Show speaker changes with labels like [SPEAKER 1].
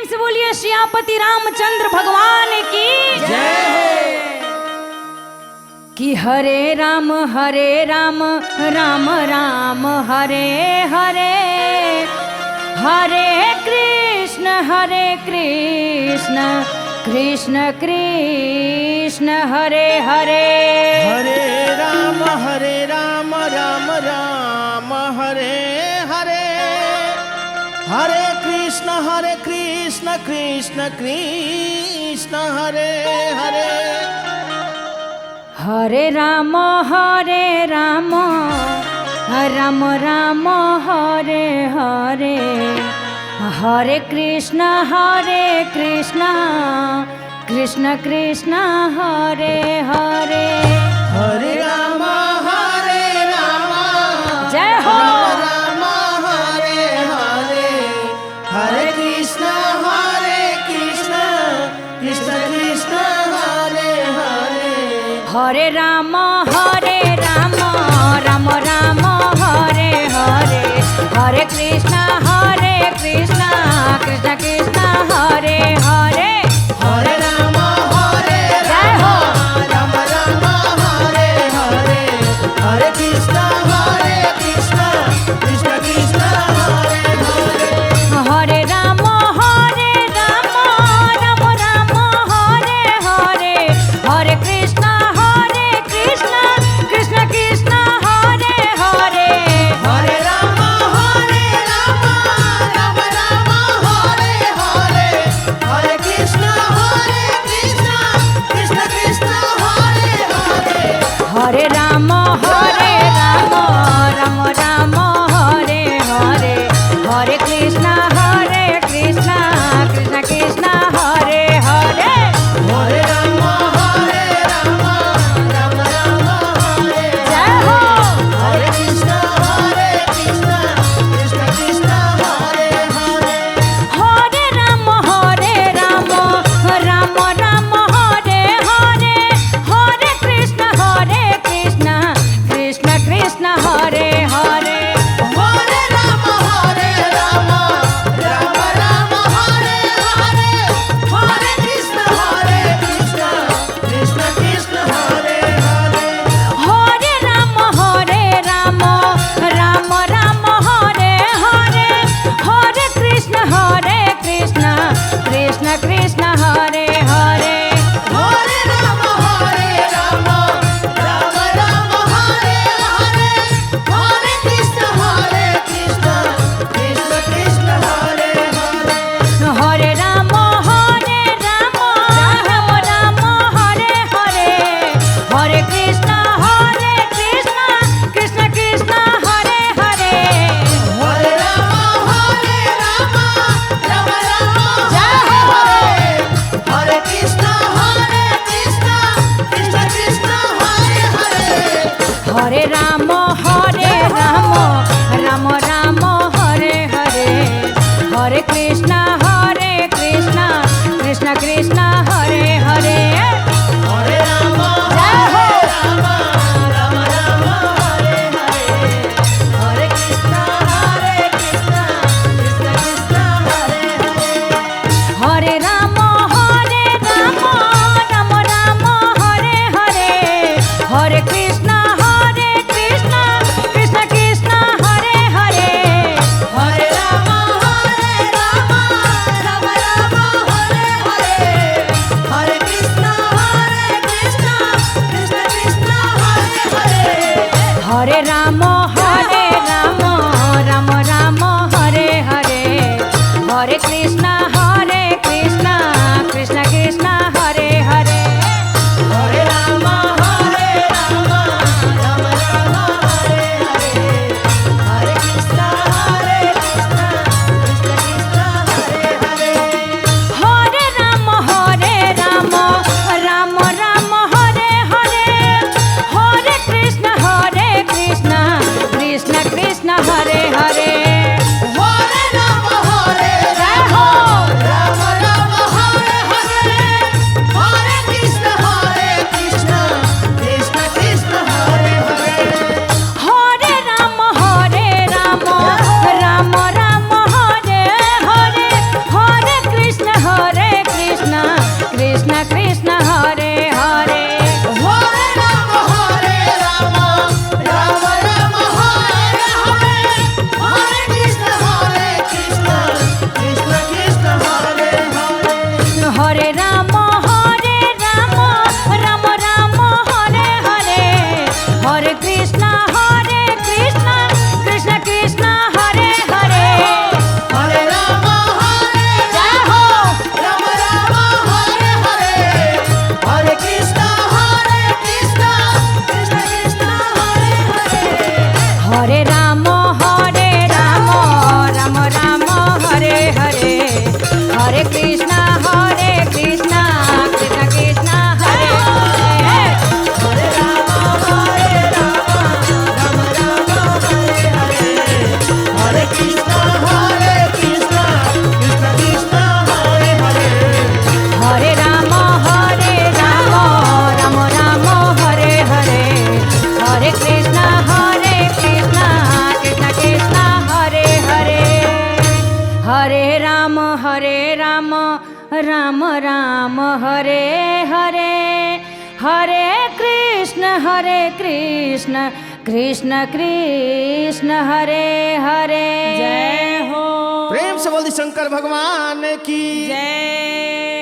[SPEAKER 1] से बोलिए सियापति रामचंद्र भगवान की
[SPEAKER 2] जय।
[SPEAKER 1] कि हरे राम राम राम हरे हरे, हरे कृष्ण कृष्ण कृष्ण हरे हरे।
[SPEAKER 2] हरे राम राम राम हरे हरे, हरे कृष्ण कृष्ण कृष्ण हरे हरे।
[SPEAKER 1] हरे राम राम राम हरे हरे, हरे कृष्ण कृष्ण कृष्ण हरे हरे।
[SPEAKER 2] हरे राम
[SPEAKER 1] जय हो।
[SPEAKER 2] राम हरे हरे, हरे कृष्ण कृष्ण कृष्ण हरे हरे।
[SPEAKER 1] हरे राम राम हरे हरे, हरे कृष्ण कृष्ण कृष्ण हरे हरे।
[SPEAKER 2] हरे राम
[SPEAKER 1] जय हो।
[SPEAKER 2] राम हरे हरे, हरे कृष्ण कृष्ण कृष्ण हरे हरे।
[SPEAKER 1] हरे राम राम हरे हरे, हरे कृष्ण कृष्ण कृष्ण हरे हरे।
[SPEAKER 2] हरे राम राम हरे हरे, हरे कृष्ण कृष्ण कृष्ण हरे हरे।
[SPEAKER 1] हरे राम राम हरे हरे, हरे कृष्ण कृष्ण कृष्ण हरे हरे।
[SPEAKER 2] हरे राम राम हरे
[SPEAKER 1] जय हो।
[SPEAKER 2] हरे कृष्ण कृष्ण कृष्ण हरे हरे।
[SPEAKER 1] हरे राम राम हरे हरे, हरे कृष्ण कृष्ण कृष्ण हरे हरे।
[SPEAKER 2] हरे राम राम हरे हरे, हरे कृष्ण कृष्ण कृष्ण हरे हरे।
[SPEAKER 1] हरे राम राम हरे हरे, हरे कृष्ण कृष्ण कृष्ण हरे हरे।
[SPEAKER 2] हरे राम राम हरे हरे, हरे कृष्ण कृष्ण कृष्ण हरे हरे।
[SPEAKER 1] हरे राम राम हरे हरे, हरे कृष्ण कृष्ण कृष्ण हरे हरे।
[SPEAKER 2] हरे राम
[SPEAKER 1] जय हो।
[SPEAKER 2] हरे कृष्ण कृष्ण कृष्ण हरे हरे।
[SPEAKER 1] हरे राम राम हरे हरे, हरे कृष्ण कृष्ण कृष्ण हरे हरे।
[SPEAKER 2] हरे राम
[SPEAKER 1] जय हो।
[SPEAKER 2] राम हरे हरे, हरे कृष्ण कृष्ण कृष्ण हरे हरे।
[SPEAKER 1] हरे राम हरे हरे, हरे कृष्ण कृष्ण कृष्ण हरे हरे।
[SPEAKER 2] हरे राम राम हरे हरे, हरे कृष्ण कृष्ण कृष्ण हरे हरे।
[SPEAKER 1] हरे राम राम हरे हरे, हरे कृष्ण कृष्ण कृष्ण हरे हरे।
[SPEAKER 2] हरे राम राम हरे हरे, हरे कृष्ण कृष्ण कृष्ण हरे हरे।
[SPEAKER 1] हरे राम हरे हरे, हरे कृष्ण कृष्ण कृष्ण हरे हरे।
[SPEAKER 2] हरे राम
[SPEAKER 1] जय हो।
[SPEAKER 2] राम
[SPEAKER 1] कृष्ण कृष्ण कृष्ण हरे हरे
[SPEAKER 2] हरे राम राम राम हरे हरे हरे कृष्ण कृष्ण कृष्ण हरे हरे
[SPEAKER 1] हरे राम राम राम हरे हरे हरे कृष्ण कृष्ण कृष्ण हरे हरे हरे राम राम राम हरे हरे हरे कृष्ण कृष्ण कृष्ण हरे हरे
[SPEAKER 3] जय हो
[SPEAKER 2] प्रेम से बोल दी शंकर भगवान की
[SPEAKER 3] जय